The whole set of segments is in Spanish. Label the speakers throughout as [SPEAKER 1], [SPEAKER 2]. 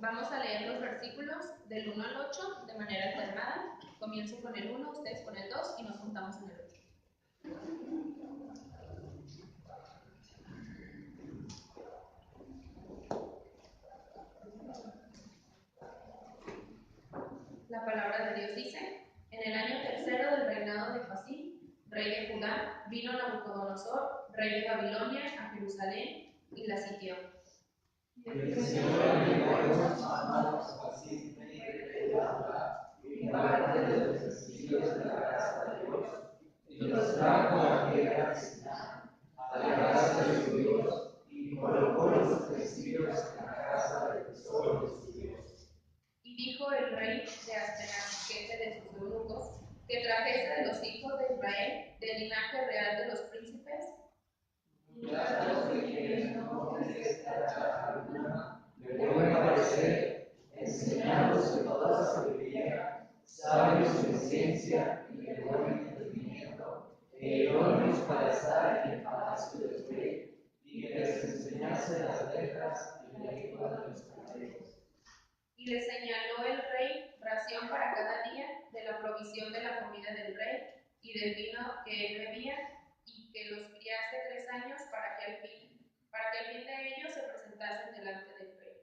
[SPEAKER 1] Vamos a leer los versículos del 1 al 8 de manera alternada. Comienzo con el 1, ustedes con el 2 y nos juntamos en el 8. La palabra de Dios dice: en el año tercero del reinado de Joacim, rey de Judá, vino Nabucodonosor, rey de Babilonia, a Jerusalén y la sitió.
[SPEAKER 2] El Señor entregó en sus manos a Joacim, rey de Judá, y parte de los utensilios de la casa de Dios, y los trajo a tierra de Siná, a la casa de su Dios, y colocó los utensilios en la casa del tesoro de su Dios.
[SPEAKER 1] Y dijo el rey de Aspenaz, jefe de sus eunucos, que trajese de los hijos de Israel, del linaje real de los príncipes,
[SPEAKER 2] muchachos de quienes no contestará alguna, de buen parecer, enseñados de toda sabiduría, sabios en ciencia y de buen entendimiento, idóneos para estar en el palacio del rey, y que les enseñase las letras y la lengua de los caldeos.
[SPEAKER 1] Y le señaló el rey ración para cada día de la provisión de la comida del rey y del vino que él bebía, y que los criase 3 años para que al fin de ellos se presentasen delante del rey.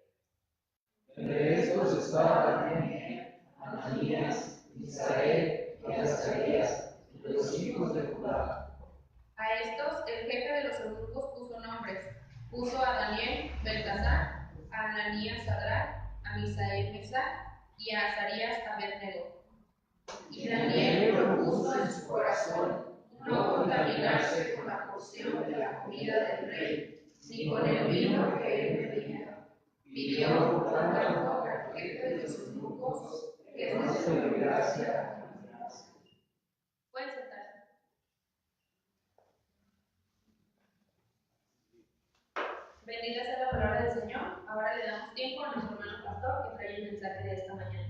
[SPEAKER 2] Entre estos estaba también Ananías, Misael y Azarías, los hijos de Judá.
[SPEAKER 1] A estos el jefe de los eunucos puso nombres. Puso a Daniel, Beltasar, a Ananías, Sadrach, a Misael, Mesach, y a Azarías, Abednego. Y Daniel propuso en su corazón no contaminarse con la porción de la comida del rey, ni con el vino que él bebía. Pidió por tanto al jefe de los eunucos que no se olvidase a contaminarse. Pueden sentarse. Bendita sea la palabra del Señor. Ahora le damos tiempo a nuestro hermano pastor que trae el mensaje de esta mañana.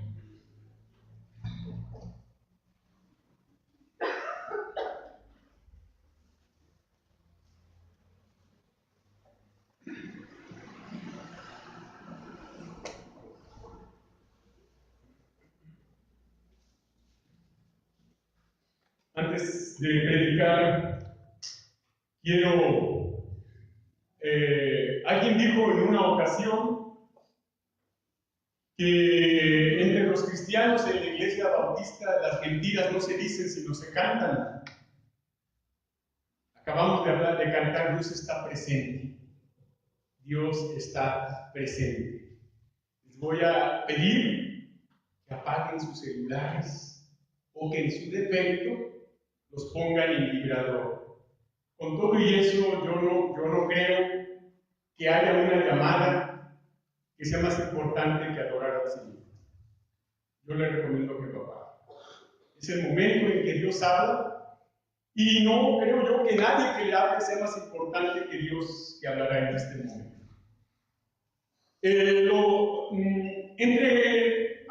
[SPEAKER 3] Antes de predicar, alguien dijo en una ocasión que entre los cristianos en la iglesia bautista las mentiras no se dicen sino se cantan. Acabamos de hablar de cantar, Dios está presente. Dios está presente. Les voy a pedir que apaguen sus celulares o que en su defecto los pongan en vibrador. Con todo y eso, yo no creo que haya una llamada que sea más importante que adorar al Señor. Yo le recomiendo que lo haga. Es el momento en que Dios habla, y no creo yo que nadie que le hable sea más importante que Dios que hablará en este momento.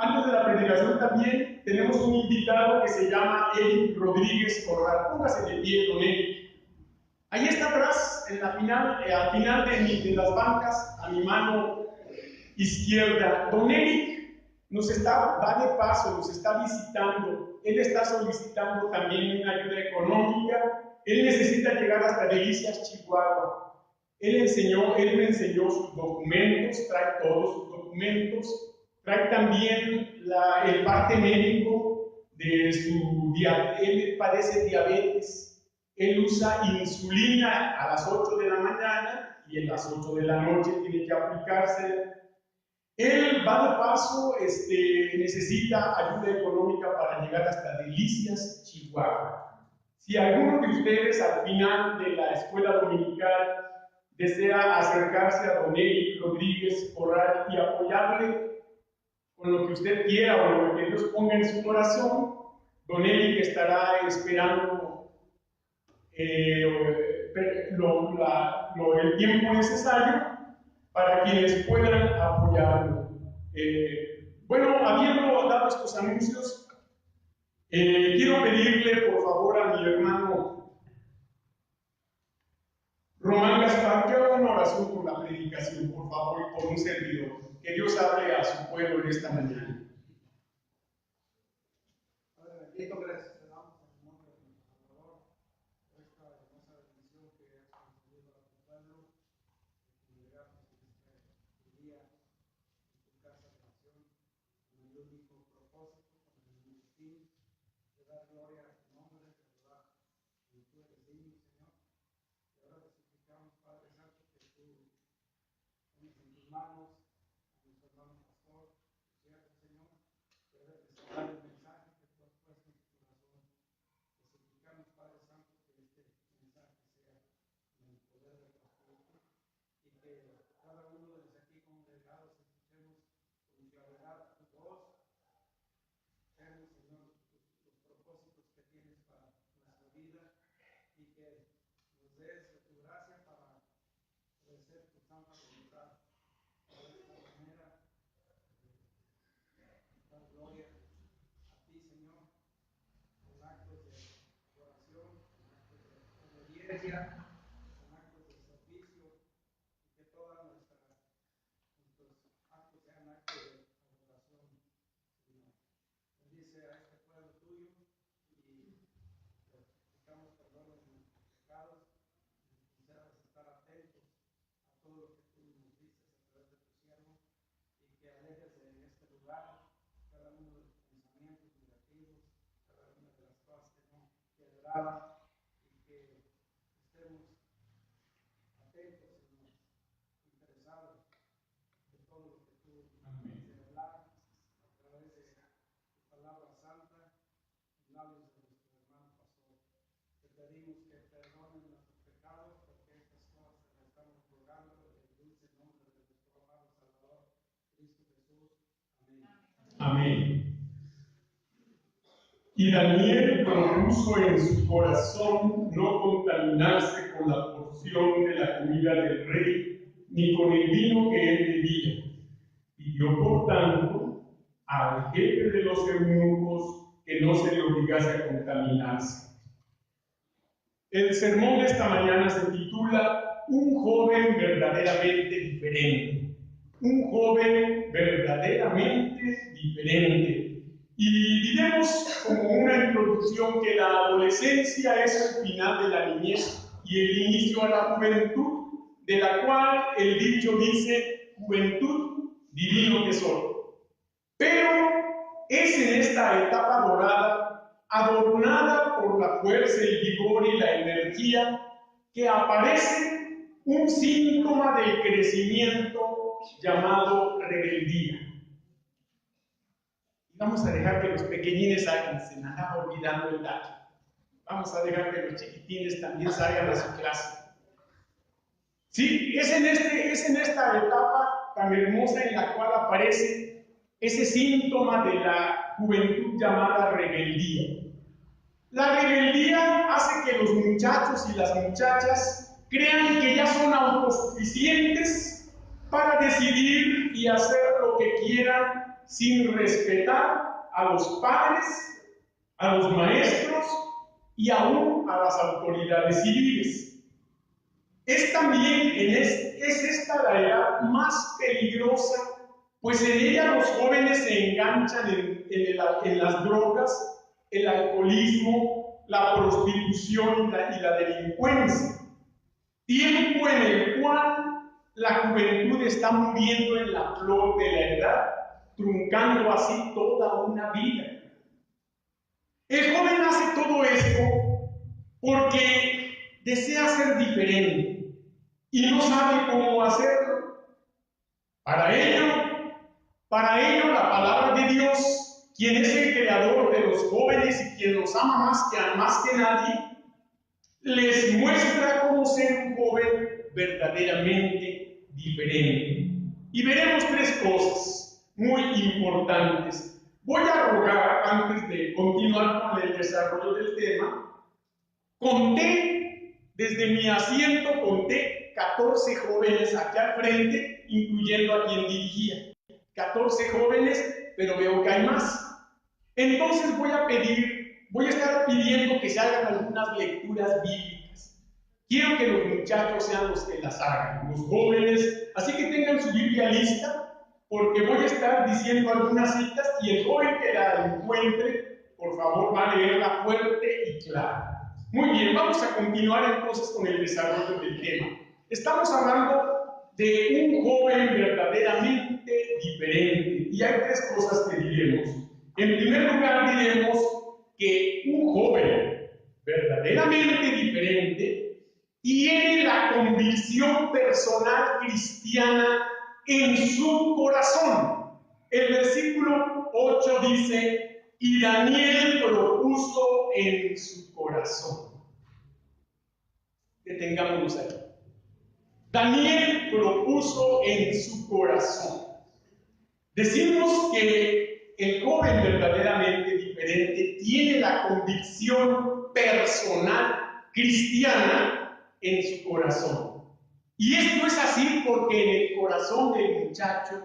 [SPEAKER 3] Antes de la predicación también tenemos un invitado que se llama Eric Rodríguez Corral. Póngase de pie, don Eric. Ahí está atrás, al final de las bancas, a mi mano izquierda. Don Eric va de paso, nos está visitando. Él está solicitando también una ayuda económica. Él necesita llegar hasta Delicias, Chihuahua. Él me enseñó sus documentos, trae todos sus documentos. Trae también el parte médico de él padece diabetes, él usa insulina a las 8 de la mañana y a las 8 de la noche tiene que aplicarse. Él va de paso, necesita ayuda económica para llegar hasta Delicias, Chihuahua. Si alguno de ustedes al final de la escuela dominical desea acercarse a don Eric Rodríguez Corral y apoyarle con lo que usted quiera o lo que Dios ponga en su corazón, don Eric estará esperando el tiempo necesario para quienes puedan apoyarlo. Habiendo dado estos anuncios, quiero pedirle por favor a mi hermano Román Gaspar que haga una oración por la predicación, por favor, y por un servidor. Que Dios hable a su pueblo en esta mañana.
[SPEAKER 2] Padre bendito, gracias te damos en el nombre de nuestro Salvador por esta hermosa bendición que has concedido a tu pueblo, de congregarnos en este día en tu casa de oración, con el único propósito, con el único fin de dar gloria a tu nombre, de adorar como tú eres digno, Señor. Y ahora te suplicamos, Padre Santo, que tú pones en tus manos a nuestro hermano pastor, Señor, que debe presentar el mensaje que tú has puesto en tu corazón. Te suplicamos, Padre Santo, que este mensaje sea en el poder del Espíritu y que cada uno de los aquí congregados escuchemos con claridad tu voz, veamos, Señor, los propósitos que tienes para nuestra vida y que nos des de tu gracia para obedecer tu santa voluntad. De esta manera, dar gloria a ti, Señor, con actos de oración, con actos de obediencia, con actos de servicio, y que todos nuestros actos sean actos de adoración, Señor. Bendice a este pueblo tuyo y te suplicamos perdón de nuestros pecados, y nos estar atentos a todo lo que tú nos dices a través de tu siervo, y que alejes de este lugar cada uno de los pensamientos negativos, cada una de las cosas que no te agradan, y que estemos atentos, Señor, interesados de todo lo que tú tienes de hablar a través de tu palabra santa en labios de nuestro hermano pastor. Te pedimos que perdonen nuestros pecados, porque estas cosas te las estamos rogando en el dulce nombre de nuestro amado Salvador, Cristo Jesús. Amén.
[SPEAKER 3] Amén. Y Daniel propuso en su corazón no contaminarse con la porción de la comida del rey, ni con el vino que él bebía. Pidió, por tanto, al jefe de los eunucos que no se le obligase a contaminarse. El sermón de esta mañana se titula Un joven verdaderamente diferente. Un joven verdaderamente diferente. Y diremos como una introducción que la adolescencia es el final de la niñez y el inicio a la juventud, de la cual el dicho dice, juventud, divino tesoro. Pero es en esta etapa dorada, adornada por la fuerza, el vigor y la energía, que aparece un síntoma del crecimiento llamado rebeldía. Vamos a dejar que los pequeñines salgan, se me andaba olvidando el dato. Vamos a dejar que los chiquitines también salgan a su clase. Sí, es en esta etapa tan hermosa en la cual aparece ese síntoma de la juventud llamada rebeldía. La rebeldía hace que los muchachos y las muchachas crean que ya son autosuficientes para decidir y hacer lo que quieran sin respetar a los padres, a los maestros y aún a las autoridades civiles. Es también es esta la edad más peligrosa, pues en ella los jóvenes se enganchan en las drogas, el alcoholismo, la prostitución y la delincuencia. Tiempo en el cual la juventud está muriendo en la flor de la edad, truncando así toda una vida. El joven hace todo esto porque desea ser diferente y no sabe cómo hacerlo. Para ello la palabra de Dios, quien es el creador de los jóvenes y quien los ama más que nadie, les muestra cómo ser un joven verdaderamente diferente. Y veremos tres cosas muy importantes. Voy a rogar, antes de continuar con el desarrollo del tema, desde mi asiento conté 14 jóvenes aquí al frente, incluyendo a quien dirigía. 14 jóvenes, pero veo que hay más. Entonces voy a estar pidiendo que se hagan algunas lecturas bíblicas. Quiero que los muchachos sean los que las hagan, los jóvenes, así que tengan su Biblia lista. porque voy a estar diciendo algunas citas y el joven que la encuentre, por favor, va a leerla fuerte y clara. Muy bien, vamos a continuar entonces con el desarrollo del tema. Estamos hablando de un joven verdaderamente diferente y hay tres cosas que diremos. En primer lugar, diremos que un joven verdaderamente diferente tiene la convicción personal cristiana en su corazón. El versículo 8 dice, y Daniel propuso en su corazón. Detengámonos ahí. Daniel propuso en su corazón. Decimos que el joven verdaderamente diferente tiene la convicción personal cristiana en su corazón. Y esto es así porque en el corazón del muchacho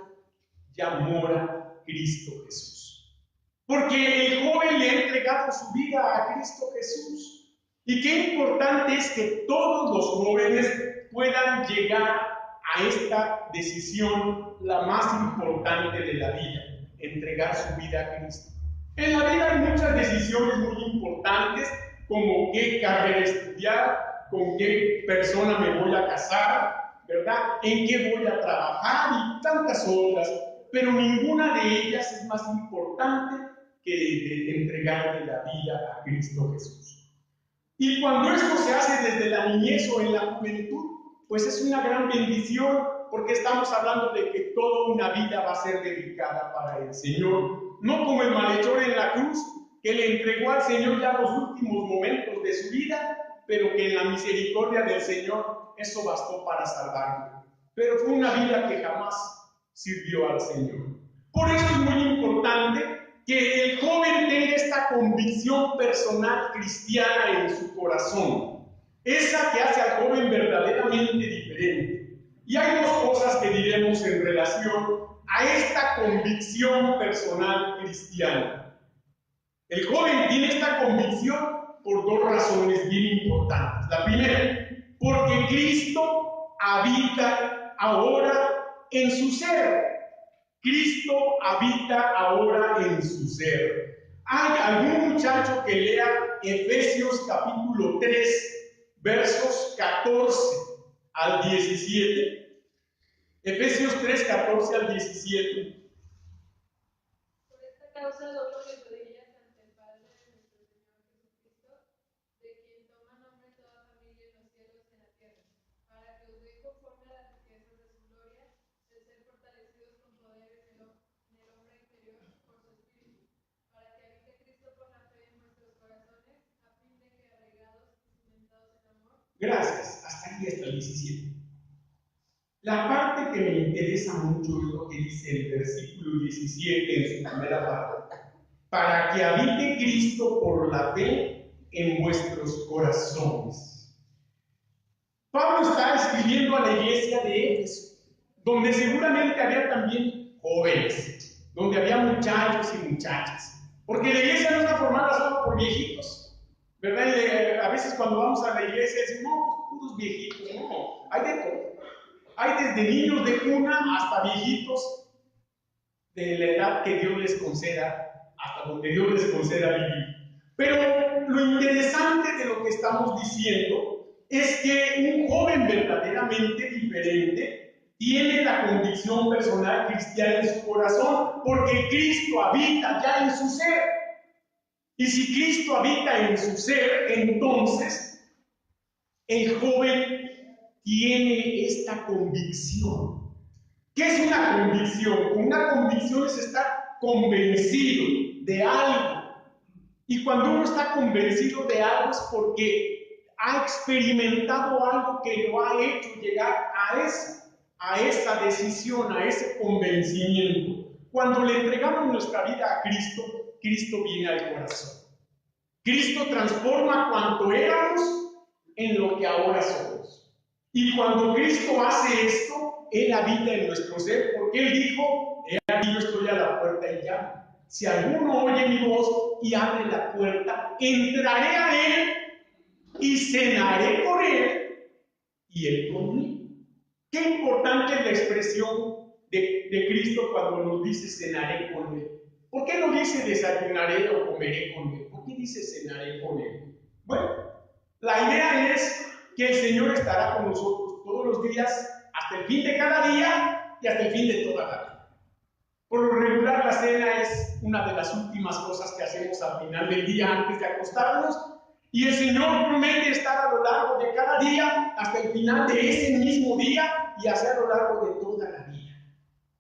[SPEAKER 3] ya mora Cristo Jesús. Porque el joven le ha entregado su vida a Cristo Jesús. Y qué importante es que todos los jóvenes puedan llegar a esta decisión, la más importante de la vida, entregar su vida a Cristo. En la vida hay muchas decisiones muy importantes, como qué carrera estudiar, con qué persona me voy a casar, ¿verdad? En qué voy a trabajar y tantas otras, pero ninguna de ellas es más importante que entregarle la vida a Cristo Jesús. Y cuando esto se hace desde la niñez o en la juventud, pues es una gran bendición, porque estamos hablando de que toda una vida va a ser dedicada para el Señor, no como el malhechor en la cruz, que le entregó al Señor ya los últimos momentos de su vida, pero que en la misericordia del Señor eso bastó para salvarlo. Pero fue una vida que jamás sirvió al Señor. Por eso es muy importante que el joven tenga esta convicción personal cristiana en su corazón, esa que hace al joven verdaderamente diferente. Y hay dos cosas que diremos en relación a esta convicción personal cristiana. El joven tiene esta convicción por dos razones bien importantes. La primera, porque Cristo habita ahora en su ser. Cristo habita ahora en su ser. ¿Hay algún muchacho que lea Efesios capítulo 3, versos 14 al 17? Efesios 3, 14 al 17.
[SPEAKER 4] Por esta causa doblo mis rodillas ante el Padre de nuestro Señor Jesucristo, de quien toma nombre toda familia en los cielos y en la tierra, para que os dé conforme a las riquezas de su gloria, de ser fortalecidos con poder en el hombre interior por su Espíritu, para que habite Cristo por la fe en nuestros corazones, a fin de que arraigados y cimentados en amor.
[SPEAKER 3] Gracias, hasta aquí está el 17. La parte que me interesa mucho es lo que dice el versículo 17 en su primera parte. Para que habite Cristo por la fe en vuestros corazones. Pablo está escribiendo a la iglesia de Éfeso, donde seguramente había también jóvenes, donde había muchachos y muchachas. Porque la iglesia no está formada solo por viejitos, ¿verdad? Y a veces cuando vamos a la iglesia decimos, no, puros viejitos, no, hay de todo. Hay desde niños de cuna hasta viejitos de la edad que Dios les conceda, hasta donde Dios les conceda vivir. Pero lo interesante de lo que estamos diciendo es que un joven verdaderamente diferente tiene la convicción personal cristiana en su corazón, porque Cristo habita ya en su ser. Y si Cristo habita en su ser, entonces el joven tiene esta convicción. ¿Qué es una convicción? Una convicción es estar convencido de algo. Y cuando uno está convencido de algo es porque ha experimentado algo que lo ha hecho llegar a esa decisión, a ese convencimiento. Cuando le entregamos nuestra vida a Cristo, Cristo viene al corazón. Cristo transforma cuanto éramos en lo que ahora somos. Y cuando Cristo hace esto, Él habita en nuestro ser, porque Él dijo, he aquí yo estoy a la puerta y llamo. Si alguno oye mi voz y abre la puerta, entraré a Él y cenaré con Él y Él conmigo. Qué importante es la expresión de Cristo cuando nos dice cenaré con Él. ¿Por qué no dice desayunaré o comeré con Él? ¿Por qué dice cenaré con Él? Bueno, la idea es que el Señor estará con nosotros todos los días, hasta el fin de cada día y hasta el fin de toda la vida. Por lo regular, la cena es una de las últimas cosas que hacemos al final del día antes de acostarnos, y el Señor promete estar a lo largo de cada día hasta el final de ese mismo día y así a lo largo de toda la vida.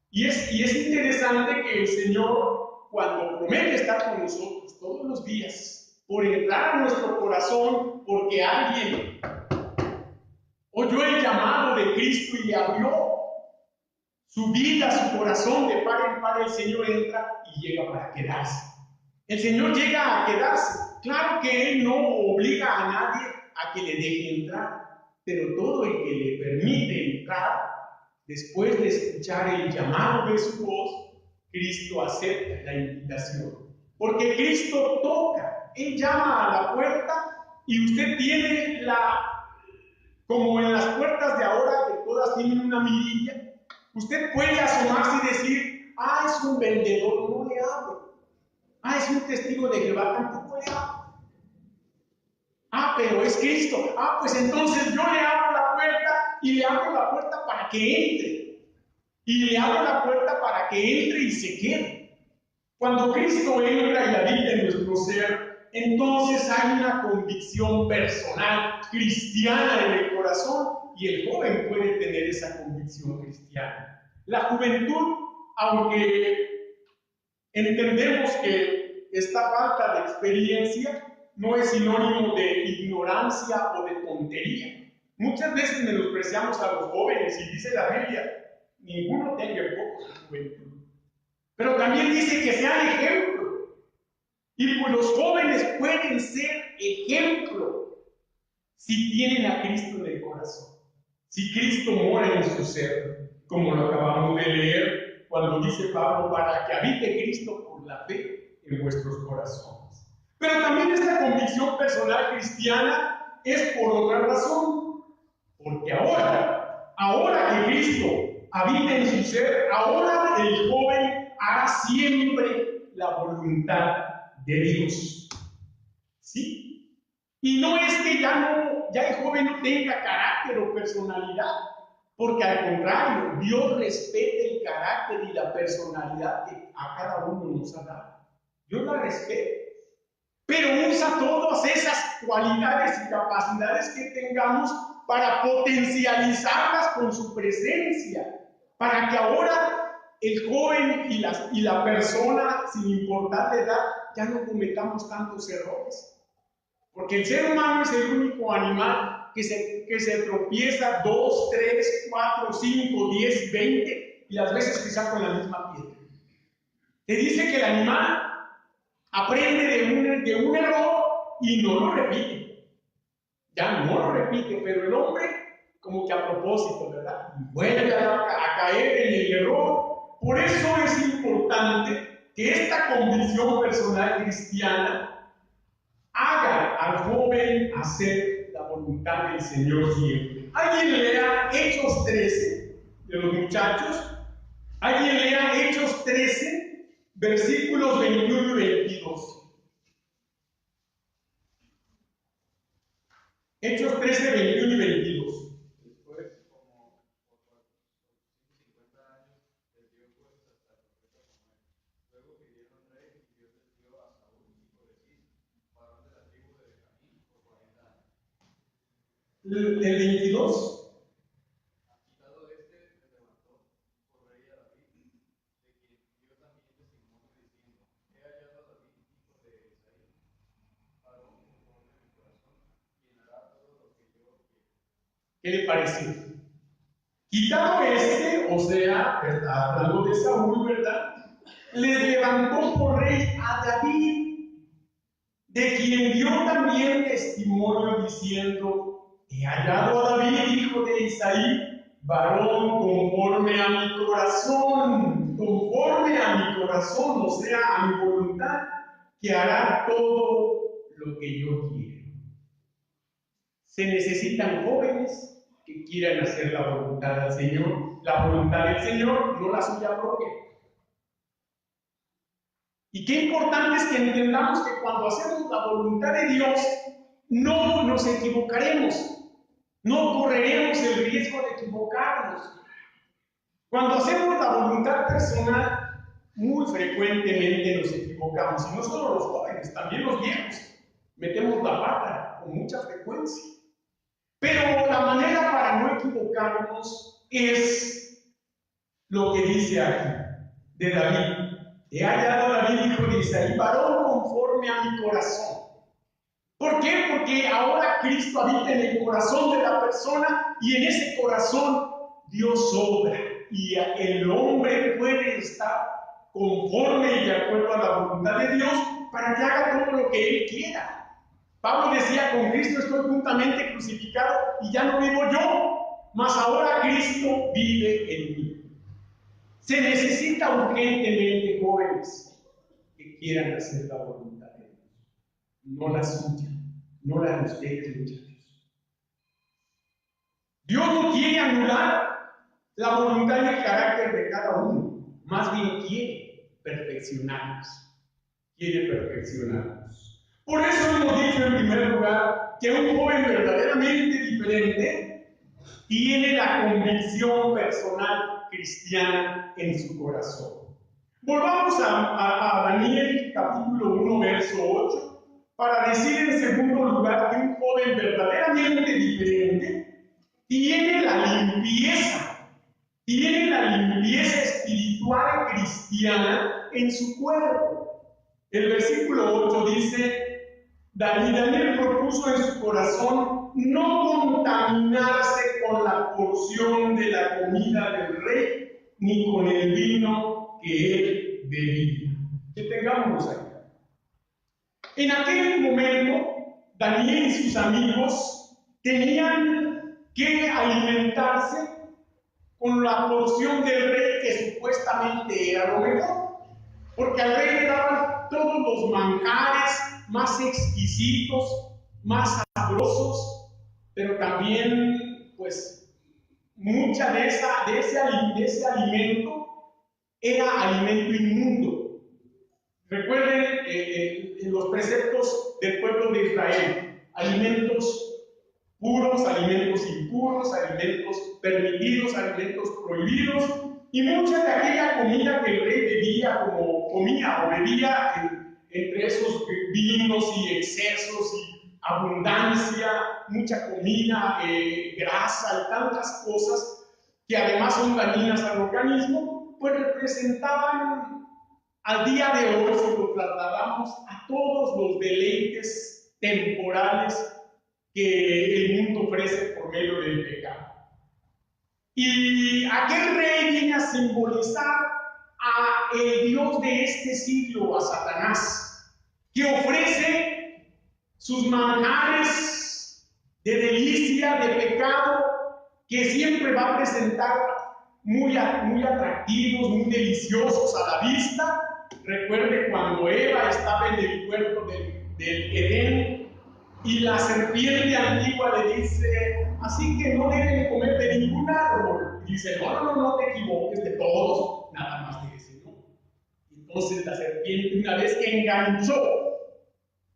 [SPEAKER 3] Y es interesante que el Señor, cuando promete estar con nosotros todos los días, por entrar a nuestro corazón, porque alguien oyó el llamado de Cristo y le abrió su vida, su corazón de par en par, el Señor entra y llega para quedarse. El Señor llega a quedarse. Claro que Él no obliga a nadie a que le deje entrar, pero todo el que le permite entrar, después de escuchar el llamado de su voz, Cristo acepta la invitación. Porque Cristo toca, Él llama a la puerta y usted tiene como en las puertas de ahora, que todas tienen una mirilla, usted puede asomarse y decir, es un vendedor, no le abro. Es un testigo de Jehová, tampoco le abro. Pero es Cristo. Pues entonces yo le abro la puerta y le abro la puerta para que entre. Y le abro la puerta para que entre y se quede. Cuando Cristo entra y habita en nuestro ser, entonces hay una convicción personal cristiana en el corazón y el joven puede tener esa convicción cristiana. La juventud, aunque entendemos que esta falta de experiencia no es sinónimo de ignorancia o de tontería. Muchas veces menospreciamos a los jóvenes y dice la Biblia, ninguno tenga poco de juventud. Pero también dice que sean ejemplo. Y pues los jóvenes pueden ser ejemplo si tienen a Cristo en el corazón. Si Cristo mora en su ser, como lo acabamos de leer cuando dice Pablo, para que habite Cristo por la fe en vuestros corazones. Pero también esta convicción personal cristiana es por otra razón. Porque ahora que Cristo habita en su ser, ahora el joven hará siempre la voluntad de Dios. ¿Sí? Y no es que ya el joven no tenga carácter o personalidad, porque al contrario, Dios respeta el carácter y la personalidad que a cada uno nos ha dado. Dios la respeta, pero usa todas esas cualidades y capacidades que tengamos para potencializarlas con su presencia, para que ahora el joven y la persona, sin importar la edad, ya no cometamos tantos errores. Porque el ser humano es el único animal que se tropieza 2, 3, 4, 5, 10, 20 y las veces que saca con la misma piedra. Te dice que el animal aprende de un error y no lo repite. Ya no lo repite, pero el hombre, como que a propósito, ¿verdad? Vuelve a caer en el error. Por eso es importante que esta convicción personal cristiana haga al joven hacer la voluntad del Señor siempre. ¿Alguien lea Hechos 13 de los muchachos? ¿Alguien lea Hechos 13, versículos 21 y 22? Hechos 13, 21 y 22.
[SPEAKER 2] Después, como por 50 años, les dio fuerza hasta el profeta Samuel. Luego pidieron rey y Dios les dio a Saúl, hijo de Cis, varón de la tribu de Benjamín, por 40 años.
[SPEAKER 3] El 22.
[SPEAKER 2] Quitado este, le levantó por rey a David, de quien dio también testimonio diciendo: He hallado a David, hijo de Isaí, varón conforme a mi corazón, quien hará todo lo que yo quiero.
[SPEAKER 3] ¿Qué le pareció? Quitado o sea, hablando de Saúl, ¿verdad? Les levantó por rey a David, de quien dio también testimonio diciendo: He hallado a David, hijo de Isaí, varón conforme a mi corazón, o sea, a mi voluntad, que hará todo lo que yo quiero. Se necesitan jóvenes que quieran hacer la voluntad del Señor, no la suya propia. Y qué importante es que entendamos que cuando hacemos la voluntad de Dios, no nos equivocaremos, no correremos el riesgo de equivocarnos. Cuando hacemos la voluntad personal, muy frecuentemente nos equivocamos, y no solo los jóvenes, también los viejos, metemos la pata con mucha frecuencia. Pero la manera para no equivocarnos es lo que dice aquí de David. He hallado a David, hijo de Isaí, varón conforme a mi corazón. ¿Por qué? Porque ahora Cristo habita en el corazón de la persona y en ese corazón Dios obra. Y el hombre puede estar conforme y de acuerdo a la voluntad de Dios para que haga todo lo que Él quiera. Pablo decía, con Cristo estoy juntamente crucificado y ya no vivo yo, mas ahora Cristo vive en mí. Se necesita urgentemente jóvenes que quieran hacer la voluntad de Dios, no la suya, no la de ustedes, muchachos. Dios no quiere anular la voluntad y el carácter de cada uno, más bien quiere perfeccionarnos. Por eso hemos dicho en primer lugar que un joven verdaderamente diferente tiene la convicción personal cristiana en su corazón. Volvamos a Daniel capítulo 1, verso 8, para decir en segundo lugar que un joven verdaderamente diferente tiene la limpieza espiritual cristiana en su cuerpo. El versículo 8 dice, Daniel propuso en su corazón no contaminarse con la porción de la comida del rey, ni con el vino que él bebía. Detengámonos ahí. En aquel momento, Daniel y sus amigos tenían que alimentarse con la porción del rey que supuestamente era lo mejor, porque al rey le daban todos los manjares más exquisitos, más sabrosos, pero también, pues, mucha de ese alimento era alimento inmundo. Recuerden los preceptos del pueblo de Israel: alimentos puros, alimentos impuros, alimentos permitidos, alimentos prohibidos, y mucha de aquella comida que el rey bebía entre esos vinos y excesos y abundancia, mucha comida, grasa y tantas cosas que además son dañinas al organismo, pues representaban al día de hoy, si lo trasladamos, a todos los deleites temporales que el mundo ofrece por medio del pecado. Y aquel rey viene a simbolizar a el Dios de este siglo, a Satanás, que ofrece sus manjares de delicia, de pecado, que siempre va a presentar muy atractivos, muy deliciosos a la vista. Recuerde cuando Eva estaba en el huerto del Edén y la serpiente antigua le dice, así que no deben comer de ningún árbol. Y dice, no te equivoques, de todos, nada más de ese, ¿no? Entonces la serpiente, una vez que enganchó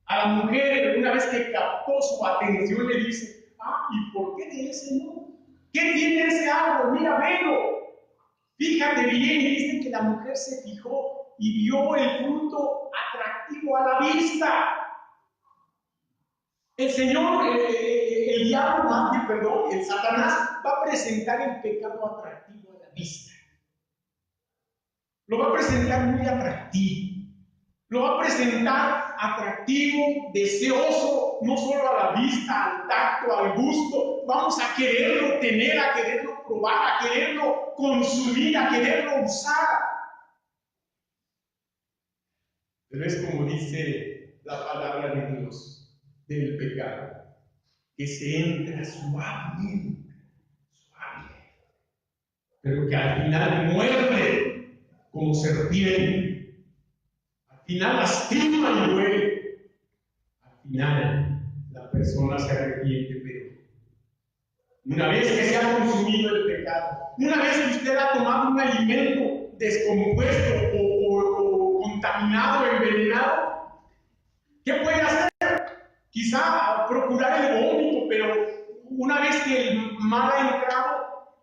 [SPEAKER 3] a la mujer, una vez que captó su atención, le dice, ¿y por qué de ese no? ¿Qué tiene ese árbol? Mira, velo. Fíjate bien, y dice que la mujer se fijó y vio el fruto atractivo a la vista. El Señor, el diablo, el Satanás, va a presentar el pecado atractivo a la vista. Lo va a presentar muy atractivo. Lo va a presentar atractivo, deseoso, no solo a la vista, al tacto, al gusto. Vamos a quererlo tener, a quererlo probar, a quererlo consumir, a quererlo usar. Pero es como dice la palabra de Dios del pecado, que se entra suavemente, pero que al final muerde como serpiente, al final lastima y duele, al final la persona se arrepiente, pero Una vez que se ha consumido el pecado, una vez que usted ha tomado un alimento descompuesto o contaminado, envenenado, ¿qué puede hacer? Quizá procurar el vómito, pero una vez que el mal ha entrado,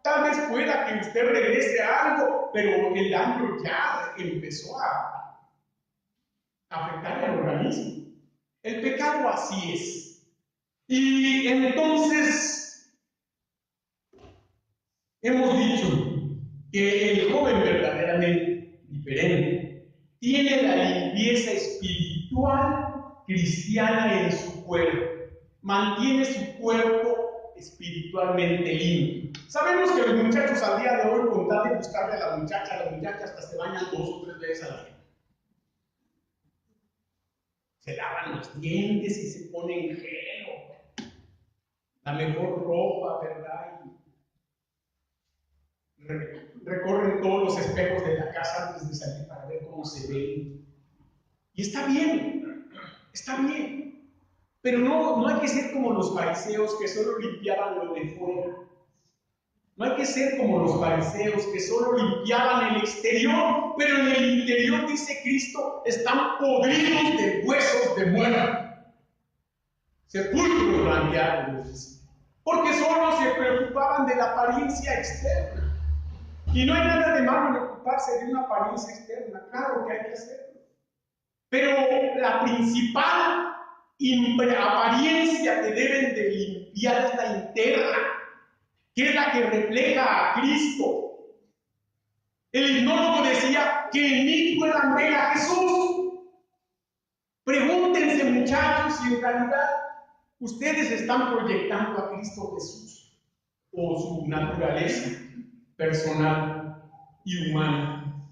[SPEAKER 3] tal vez pueda que usted regrese a algo, pero el daño ya empezó a afectar al organismo. El pecado así es. Y entonces hemos dicho que el joven verdaderamente diferente tiene la limpieza espiritual cristiana en su cuerpo, mantiene su cuerpo espiritualmente limpio. Sabemos que los muchachos al día de hoy, con tal de buscarle a las muchachas hasta se bañan 2 o 3 veces al día. Se lavan los dientes y se ponen gel, la mejor ropa, ¿verdad? Y recorren todos los espejos de la casa antes de salir para ver cómo se ven. Y está bien, pero no hay que ser como los fariseos que solo limpiaban lo de fuera. No hay que ser como los fariseos que solo limpiaban el exterior, pero en el interior, dice Cristo, están podridos de huesos de muerte, sepulcros blanqueados, porque solo se preocupaban de la apariencia externa. Y no hay nada de malo en ocuparse de una apariencia externa, claro que hay que hacerlo. Pero la principal apariencia que deben de limpiar es la interna, que es la que refleja a Cristo. El hipnólogo decía que en mí puedan ver a Jesús. Pregúntense, muchachos, si en realidad ustedes están proyectando a Cristo Jesús o su naturaleza personal y humana.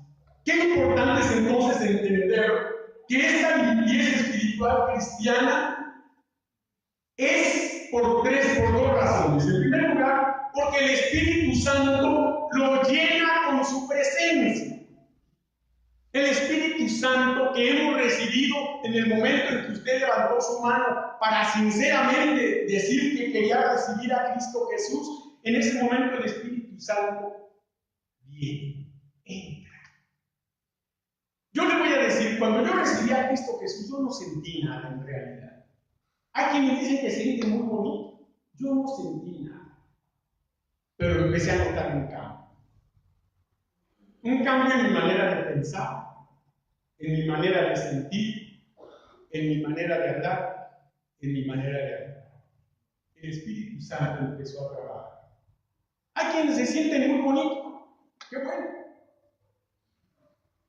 [SPEAKER 3] Qué importante es entonces entender que esta limpieza espiritual cristiana es por 2 razones. En primer lugar, porque el Espíritu Santo lo llena con su presencia. El Espíritu Santo que hemos recibido en el momento en que usted levantó su mano para sinceramente decir que quería recibir a Cristo Jesús, en ese momento el Espíritu Santo viene, entra. Yo le voy a decir, cuando yo recibí a Cristo Jesús, yo no sentí nada en realidad. Hay quienes dicen que siente muy bonito. Yo no sentí nada. Pero empecé a notar un cambio. Un cambio en mi manera de pensar, en mi manera de sentir, en mi manera de hablar, en mi manera de hablar. El Espíritu Santo empezó a trabajar. Hay quienes se sienten muy bonitos. ¡Qué bueno!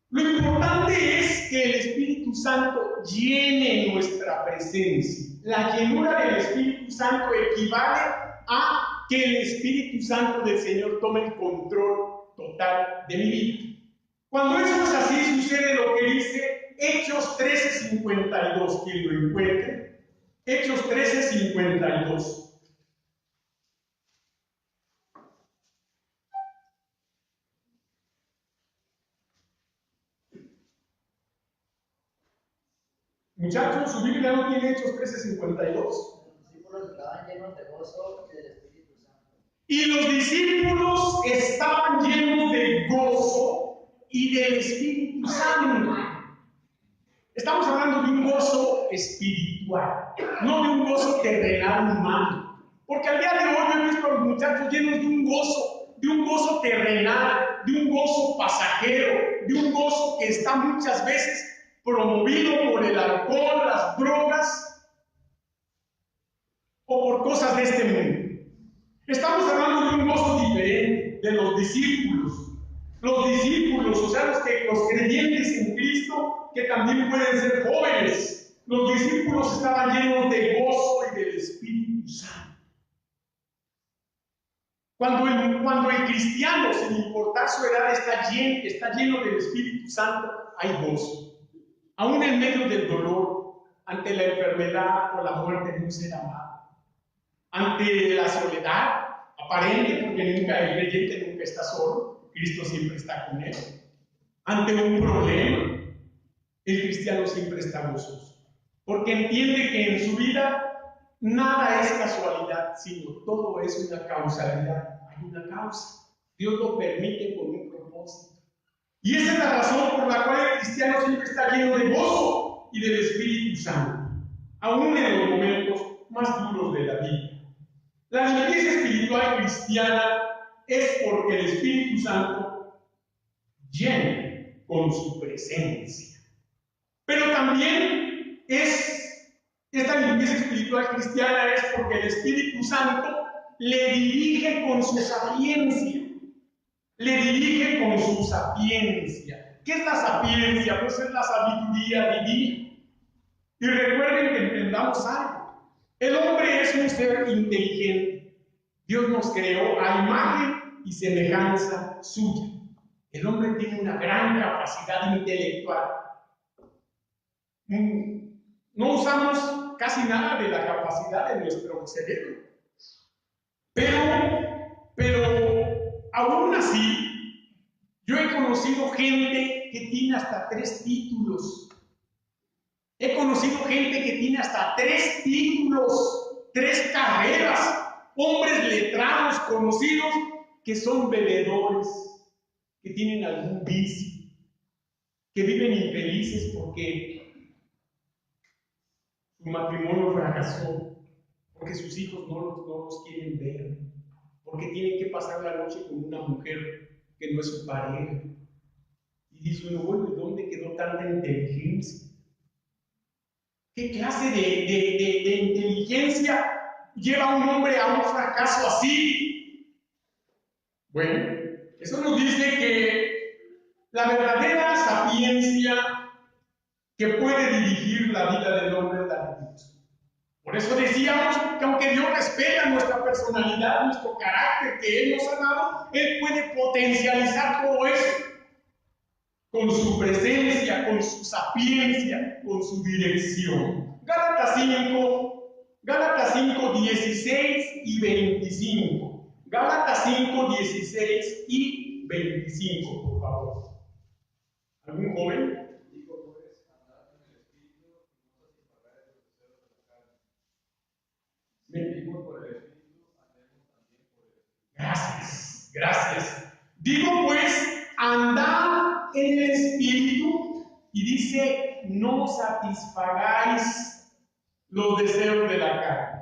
[SPEAKER 3] Lo importante es que el Espíritu Santo llene nuestra presencia. La llenura del Espíritu Santo equivale a que el Espíritu Santo del Señor tome el control total de mi vida. Cuando eso es así, sucede lo que dice Hechos 13:52. Quien lo encuentre, Hechos 13:52. Muchachos, su Biblia no tiene Hechos 13:52.
[SPEAKER 2] Los discípulos estaban llenos de gozo del Espíritu Santo.
[SPEAKER 3] Y los discípulos estaban llenos de gozo y del Espíritu Santo. Estamos hablando de un gozo espiritual, no de un gozo terrenal humano. Porque al día de hoy yo he visto a los muchachos llenos de un gozo terrenal, de un gozo pasajero, de un gozo que está muchas veces promovido por el alcohol, las drogas o por cosas de este mundo. Estamos hablando de un gozo diferente de los discípulos. Los discípulos, o sea, los creyentes en Cristo, que también pueden ser jóvenes. Los discípulos estaban llenos de gozo y del Espíritu Santo. Cuando el cristiano, sin importar su edad, está lleno del Espíritu Santo, hay gozo. Aún en medio del dolor, ante la enfermedad o la muerte de un ser amado, ante la soledad aparente, porque el creyente nunca está solo, Cristo siempre está con él. Ante un problema, el cristiano siempre está gozoso, porque entiende que en su vida nada es casualidad, sino todo es una causalidad. Hay una causa. Dios lo permite con un propósito. Y esa es la razón por la cual el cristiano siempre está lleno de gozo y del Espíritu Santo, aún en los momentos más duros de la vida. La limpieza espiritual cristiana es porque el Espíritu Santo llena con su presencia. Pero también esta limpieza espiritual cristiana es porque el Espíritu Santo le dirige con su sapiencia. Le dirige con su sapiencia. ¿Qué es la sapiencia? Pues es la sabiduría divina. Y recuerden que entendamos algo. El hombre es un ser inteligente. Dios nos creó a imagen y semejanza suya. El hombre tiene una gran capacidad intelectual. No usamos casi nada de la capacidad de nuestro cerebro. Pero aún así, yo he conocido gente que tiene hasta 3 títulos. He conocido gente que tiene hasta 3 títulos, 3 carreras, hombres letrados conocidos que son bebedores, que tienen algún vicio, que viven infelices porque su matrimonio fracasó, porque sus hijos no los quieren ver, porque tienen que pasar la noche con una mujer que no es su pareja. Y dice uno, bueno, ¿de dónde quedó tanta inteligencia? ¿Qué clase de inteligencia lleva a un hombre a un fracaso así? Bueno, eso nos dice que la verdadera sapiencia que puede dirigir la vida del hombre es la de Dios. Por eso decíamos que aunque Dios respeta nuestra personalidad, nuestro carácter que Él nos ha dado, Él puede potencializar todo eso con su presencia, con su sapiencia, con su dirección. Gálatas 5, 16 y 25. Gálatas 5, 16 y 25, por favor. ¿Algún joven? Gracias. Digo pues, andad en el Espíritu, y dice, no satisfagáis los deseos de la carne.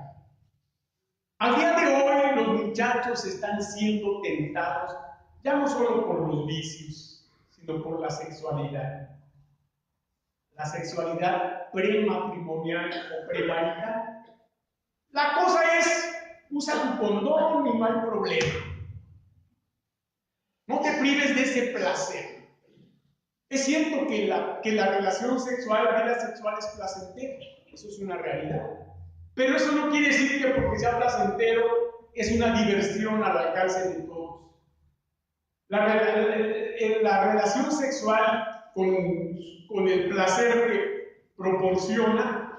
[SPEAKER 3] Al día de hoy los muchachos están siendo tentados, ya no solo por los vicios, sino por la sexualidad. La sexualidad prematrimonial o premarital. La cosa es, usa tu condón y no hay problema. No te prives de ese placer. Es cierto que la relación sexual, la vida sexual es placentera. Eso es una realidad. Pero eso no quiere decir que porque sea placentero es una diversión al alcance de todos. La relación sexual con el placer que proporciona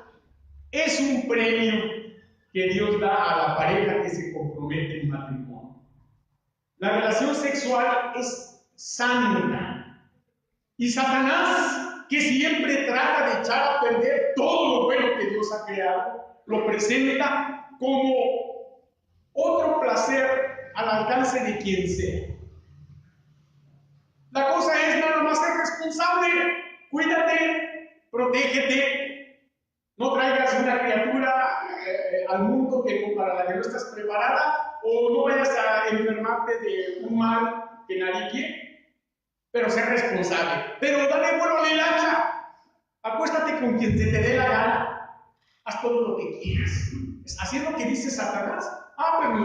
[SPEAKER 3] es un premio que Dios da a la pareja que se compromete en matrimonio. La relación sexual es santa. Y Satanás, que siempre trata de echar a perder todo lo bueno que Dios ha creado, lo presenta como otro placer al alcance de quien sea. La cosa es nada más ser responsable. Cuídate, protégete. No traigas una criatura al mundo para la que no estás preparada, o no vayas a enfermarte de un mal que nadie quiere. Pero sé responsable. Pero dale vuelo a la hilacha. Acuéstate con quien se te dé la gana. Haz todo lo que quieras. Así es lo que dice Satanás.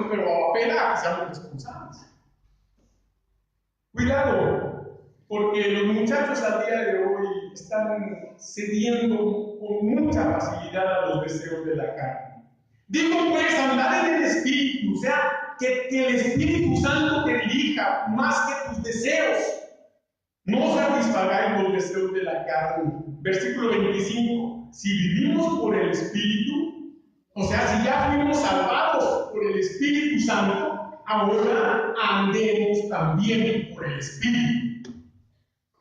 [SPEAKER 3] Pero apela a que seamos responsables. Cuidado, porque los muchachos al día de hoy están cediendo con mucha facilidad a los deseos de la carne. Digo pues, andar en el Espíritu, o sea, que el Espíritu Santo te dirija más que tus deseos. No satisfagáis los deseos de la carne. Versículo 25. Si vivimos por el Espíritu, o sea, si ya fuimos salvados por el Espíritu Santo, ahora andemos también por el Espíritu.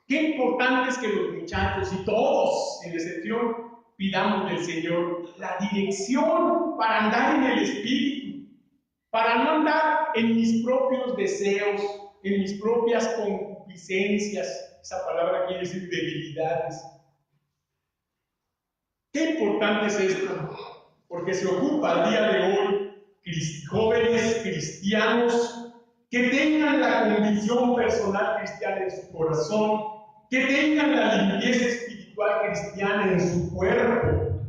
[SPEAKER 3] Qué importante es que los muchachos, y todos, sin excepción, pidamos del Señor la dirección para andar en el Espíritu, para no andar en mis propios deseos, en mis propias concupiscencias. Esa palabra quiere decir debilidades. Qué importante es esto, porque se ocupa al día de hoy jóvenes cristianos que tengan la convicción personal cristiana en su corazón, que tengan la limpieza espiritual cristiana en su cuerpo.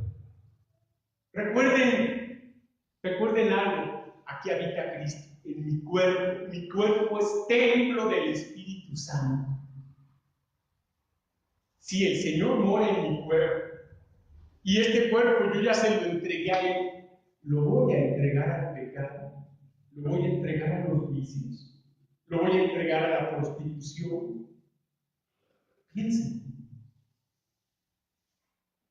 [SPEAKER 3] Recuerden algo, aquí habita Cristo, en mi cuerpo. Mi cuerpo es templo del Espíritu Santo. Si el Señor mora en mi cuerpo, y este cuerpo yo ya se lo entregué a Él, lo voy a entregar al pecado, lo voy a entregar a los vicios, lo voy a entregar a la prostitución. Piensen.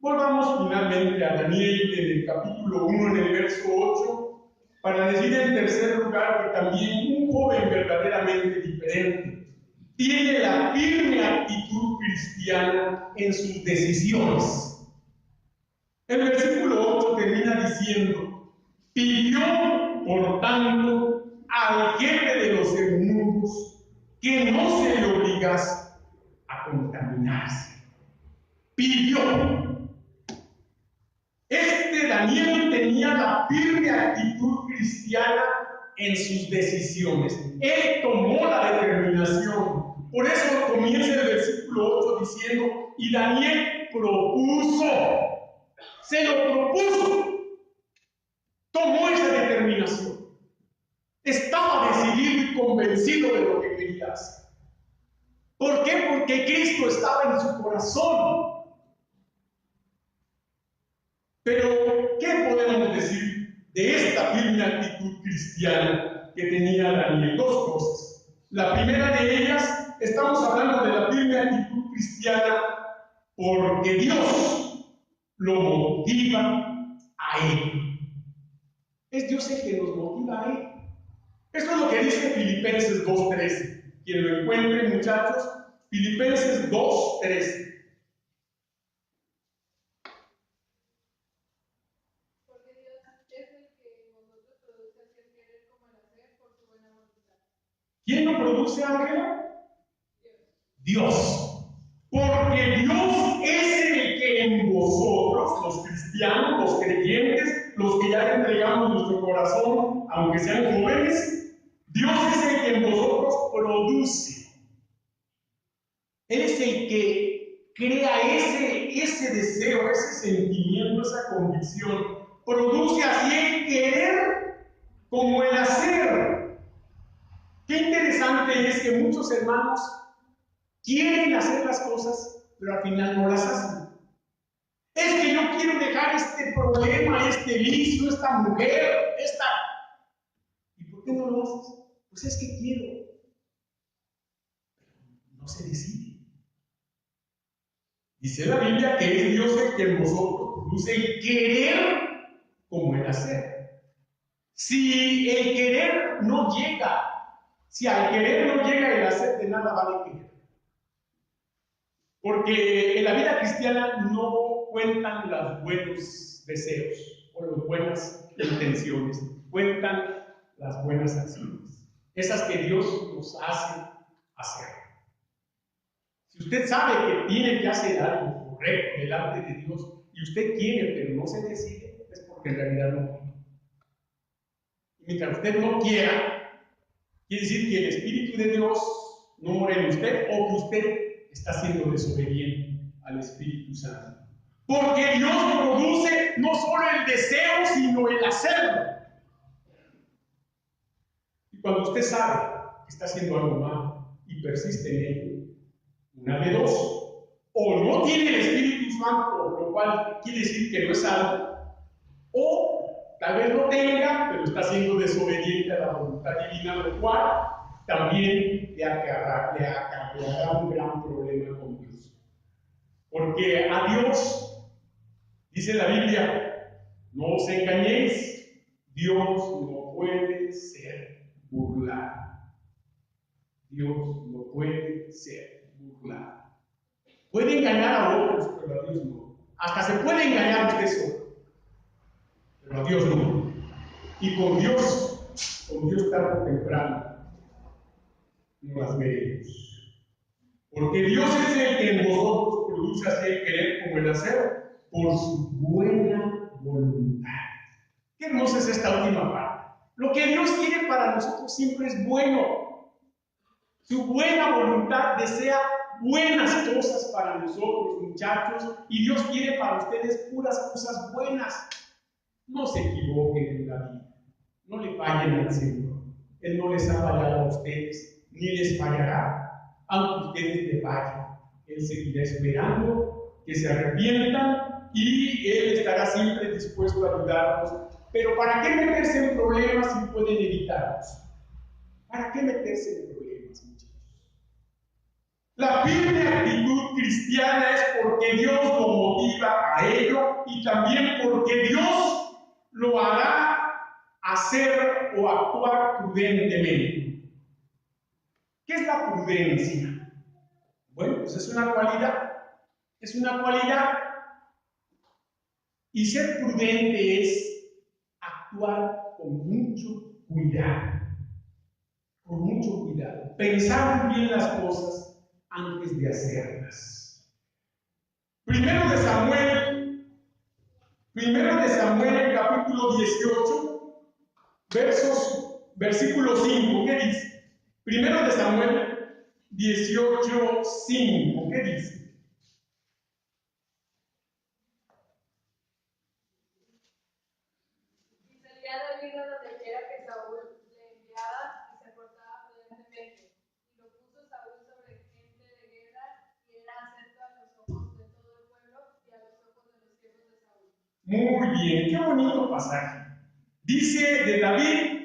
[SPEAKER 3] Volvamos finalmente a Daniel en el capítulo 1, en el verso 8, para decir en tercer lugar que también un joven verdaderamente diferente tiene la firme actitud cristiana en sus decisiones. El versículo 8 termina diciendo: pidió, por tanto, al jefe de los eunucos que no se le obligase a contaminarse. Pidió. Daniel tenía la firme actitud cristiana en sus decisiones. Él tomó la determinación. Por eso comienza el versículo 8 diciendo: y Daniel propuso. Se lo propuso. Tomó esa determinación. Estaba decidido y convencido de lo que quería hacer. ¿Por qué? Porque Cristo estaba en su corazón. Pero, ¿qué podemos decir de esta firme actitud cristiana que tenía Daniel? Dos cosas. La primera de ellas, estamos hablando de la firme actitud cristiana porque Dios lo motiva a él. Es Dios el que nos motiva a él. Esto es lo que dice Filipenses 2:13. Quien lo encuentre, muchachos, Filipenses 2:13. ¿Quién lo produce, Ángela? Dios. Porque Dios es el que en vosotros, los cristianos, los creyentes, los que ya entregamos nuestro corazón, aunque sean jóvenes, Dios es el que en vosotros produce. Él es el que crea ese deseo, ese sentimiento, esa convicción. Produce así el querer como el hacer. Qué interesante es que muchos hermanos quieren hacer las cosas, pero al final no las hacen. Es que yo quiero dejar este problema, este vicio, esta mujer, esta... ¿Y por qué no lo haces? Pues es que quiero. Pero no se decide. Dice la Biblia que es Dios el que en vosotros produce el querer como el hacer. Si el querer no llega, si al querer no llega, el hacer de nada vale querer. Porque en la vida cristiana no cuentan los buenos deseos o las buenas intenciones, cuentan las buenas acciones, esas que Dios nos hace hacer. Si usted sabe que tiene que hacer algo correcto delante de Dios y usted quiere pero no se decide, es porque en realidad no quiere. Y mientras usted no quiera, quiere decir que el Espíritu de Dios no mora en usted o que usted está siendo desobediente al Espíritu Santo. Porque Dios produce no solo el deseo, sino el hacerlo. Y cuando usted sabe que está haciendo algo malo y persiste en ello, una de dos: o no tiene el Espíritu Santo, lo cual quiere decir que no es salvo, o tal vez lo tenga, pero está siendo desobediente a la voluntad divina, lo cual también le acarreará un gran problema con Dios. Porque a Dios, dice la Biblia, no os engañéis, Dios no puede ser burlado. Dios no puede ser burlado. Puede engañar a otros, pero a Dios no. Hasta se puede engañar usted solo, pero a Dios no. Y con Dios tarde o temprano, no las veremos. Porque Dios es el que en vosotros produce así el querer como el hacer, por su buena voluntad. Qué hermosa es esta última parte. Lo que Dios quiere para nosotros siempre es bueno. Su buena voluntad desea buenas cosas para nosotros, muchachos, y Dios quiere para ustedes puras cosas buenas. No se equivoquen en la vida, no le fallen al Señor. Él no les ha fallado a ustedes, ni les fallará, aunque ustedes le fallen. Él seguirá esperando que se arrepientan y Él estará siempre dispuesto a ayudarnos. Pero ¿para qué meterse en problemas si pueden evitarlos? ¿Para qué meterse en problemas, muchachos? La firme actitud cristiana es porque Dios lo motiva a ello y también porque Dios lo hará hacer o actuar prudentemente. ¿Qué es la prudencia? Bueno, pues es una cualidad. Es una cualidad. Y ser prudente es actuar con mucho cuidado. Con mucho cuidado. Pensar bien las cosas antes de hacerlas. Primero de Samuel, capítulo 18, versículo 5, ¿qué dice? Primero de Samuel 18, 5, ¿qué dice?
[SPEAKER 4] Y salía David a donde quiera que Saúl le enviara y se portaba prudentemente. Y lo puso Saúl sobre gente de guerra y era acepto a los ojos de todo el pueblo y a los ojos de los siervos de Saúl.
[SPEAKER 3] Muy bien, qué bonito pasaje. Dice de David,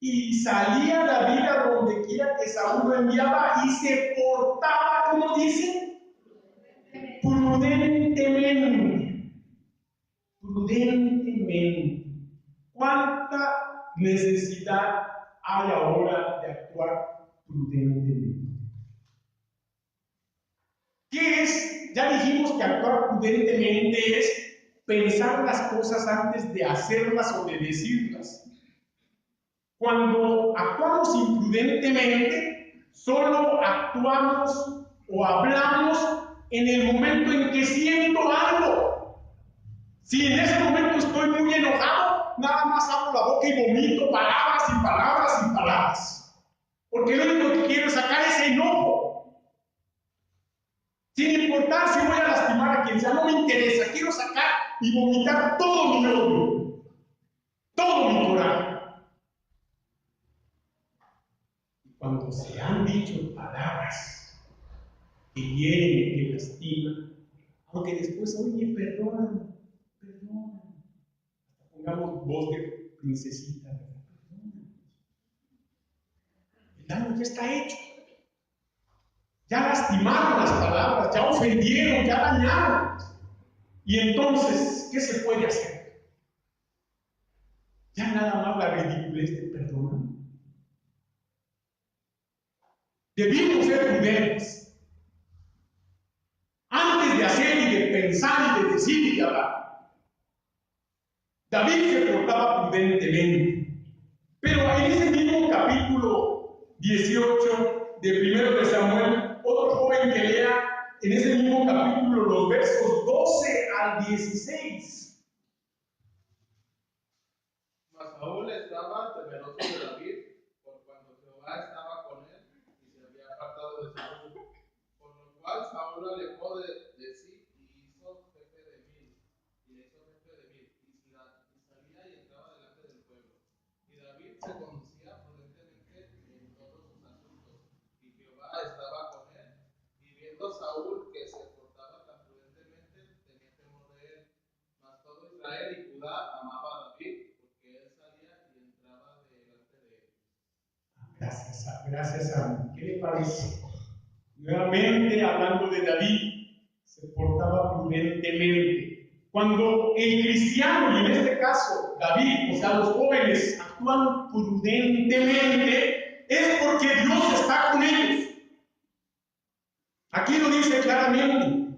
[SPEAKER 3] y salía David a donde quiera que Saúl lo enviaba y se portaba, ¿cómo dice? Prudentemente. Prudentemente. ¿Cuánta necesidad hay ahora de actuar prudentemente? ¿Qué es? Ya dijimos que actuar prudentemente es pensar las cosas antes de hacerlas o de decirlas. Cuando actuamos imprudentemente, solo actuamos o hablamos en el momento en que siento algo. Si en ese momento estoy muy enojado, nada más abro la boca y vomito palabras y palabras y palabras. Porque lo único que quiero es sacar ese enojo. Sin importar si voy a lastimar a quien sea, no me interesa. Quiero sacar y vomitar todo mi odio, todo mi coraje. Cuando se han dicho palabras que hieren, que lastiman, aunque después, oye, perdóname, pongamos voz de princesita, perdóname. El daño ya está hecho. Ya lastimaron las palabras, ya ofendieron, ya dañaron. Y entonces, ¿qué se puede hacer? Ya nada más la ridiculez de perdóname. Debimos ser prudentes antes de hacer y de pensar y de decir y de hablar. David se portaba prudentemente, pero en ese mismo capítulo 18 de 1 de Samuel, otro joven que lea en ese mismo capítulo los versos 12 al 16.
[SPEAKER 2] Mas Saúl estaba temeroso de David, por cuanto Jehová estaba con él y se había apartado de Saúl. Por lo cual Saúl lo alejó de sí y hizo jefe de 1000. Y le hizo jefe de 1000. Y salía y entraba delante del pueblo. Y David se conducía prudentemente en todos sus asuntos. Y Jehová estaba con él. Y viendo Saúl que se portaba tan prudentemente, tenía temor de él. Mas todo Israel y Judá amaba a David, porque él salía y entraba delante de él.
[SPEAKER 3] Gracias a mí. ¿Qué le parece? Nuevamente hablando de David, se portaba prudentemente. Cuando el cristiano, y en este caso David, o sea, los jóvenes, actúan prudentemente, es porque Dios está con ellos. Aquí lo dice claramente.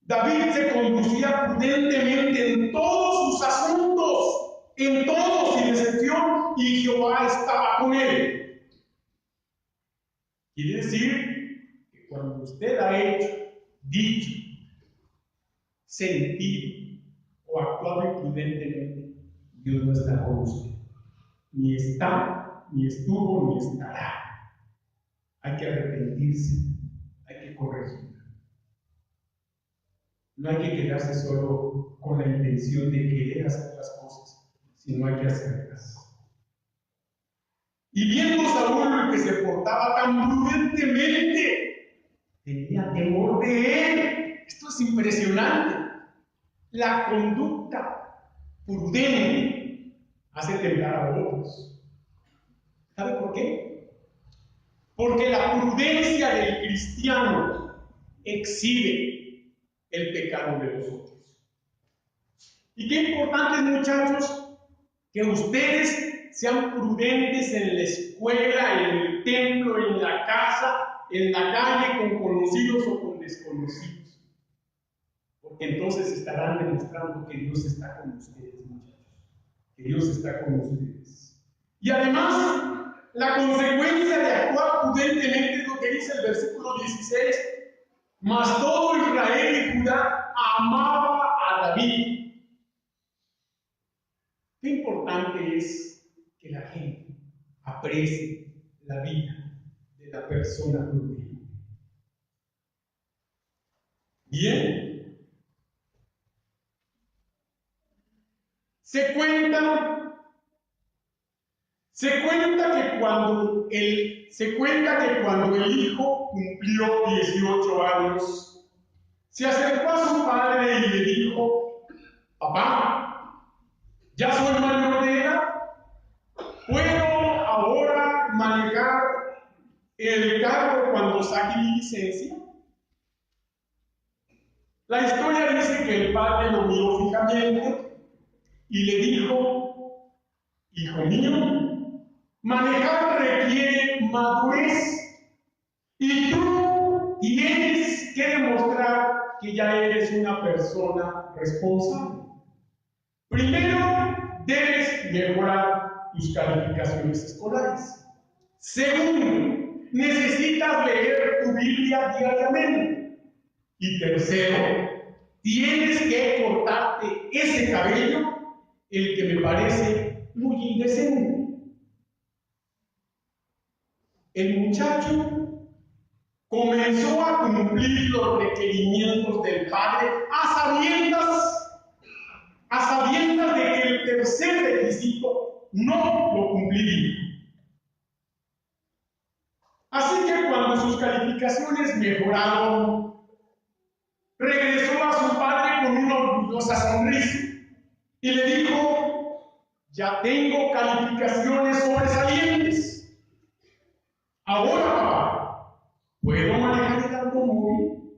[SPEAKER 3] David se conducía prudentemente en todos sus asuntos, en todos sin excepción, y Jehová estaba con él. Quiere decir que cuando usted ha hecho, dicho, sentido o actuado imprudentemente, Dios no está con usted. Ni está, ni estuvo, ni estará. Hay que arrepentirse, hay que corregir. No hay que quedarse solo con la intención de querer hacer las cosas, sino hay que hacerlas. Y viendo Saúl que se portaba tan prudentemente, tenía temor de él. Esto es impresionante. La conducta prudente hace temblar a otros. ¿Sabe por qué? Porque la prudencia del cristiano exhibe el pecado de los otros. Y qué importante, muchachos, que ustedes sean prudentes en la escuela, en el templo, en la casa, en la calle, con conocidos o con desconocidos. Porque entonces estarán demostrando que Dios está con ustedes, muchachos. Que Dios está con ustedes. Y además, la consecuencia de actuar prudentemente es lo que dice el versículo 16. Mas todo Israel y Judá amaba a David. Qué importante es que la gente aprecie la vida de la persona prudente. Bien, se cuenta que cuando el hijo cumplió 18 años, se acercó a su padre y le dijo: papá, ya soy mayor de edad, ¿puedo ahora manejar el carro cuando saque mi licencia? La historia dice que el padre lo miró fijamente y le dijo: hijo mío, manejar requiere madurez y tú tienes que demostrar que ya eres una persona responsable. Primero, debes mejorar tus calificaciones escolares. Segundo, necesitas leer tu Biblia diariamente. Y tercero, tienes que cortarte ese cabello, el que me parece muy indecente. El muchacho comenzó a cumplir los requerimientos del padre a sabiendas de que el tercer requisito no lo cumpliría. Así que cuando sus calificaciones mejoraron, regresó a su padre con una orgullosa sonrisa y le dijo: ya tengo calificaciones sobresalientes. Ahora, papá, ¿puedo manejar el automóvil?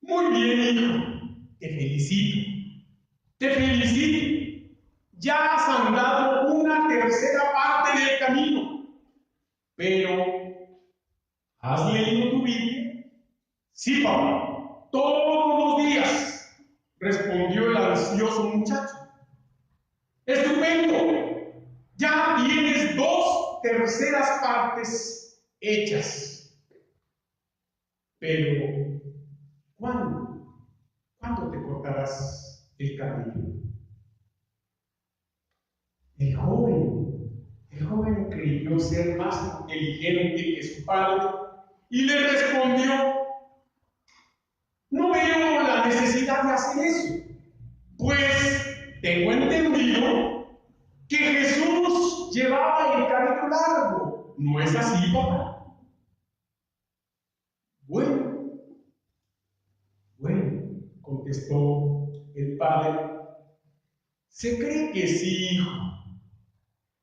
[SPEAKER 3] Muy bien, hijo, te felicito. Te felicito. Ya has andado una tercera parte del camino. Pero, ¿has leído tu Biblia? Sí, papá, todos los días, respondió el ansioso muchacho. Estupendo. Ya tienes 2/3 partes hechas. Pero, ¿cuándo te cortarás el cabello? El joven creyó ser más inteligente que su padre y le respondió: no veo la necesidad de hacer eso, pues tengo entendido que Jesús llevaba el cabello largo. ¿No es así, papá? Bueno, contestó el padre, se cree que sí, hijo.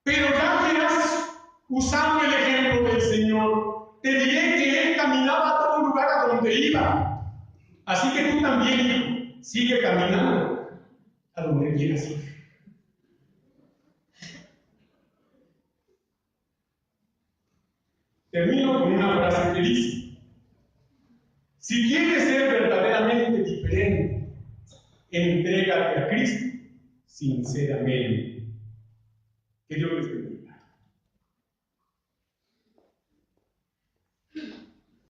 [SPEAKER 3] Pero ya que has usado el ejemplo del Señor, te diré que Él caminaba a todo lugar a donde iba. Así que tú también, hijo, sigue caminando a donde quieras ir. Termino con una frase que dice: Si quieres ser verdaderamente diferente, entrégate a Cristo sinceramente. Que Dios les bendiga.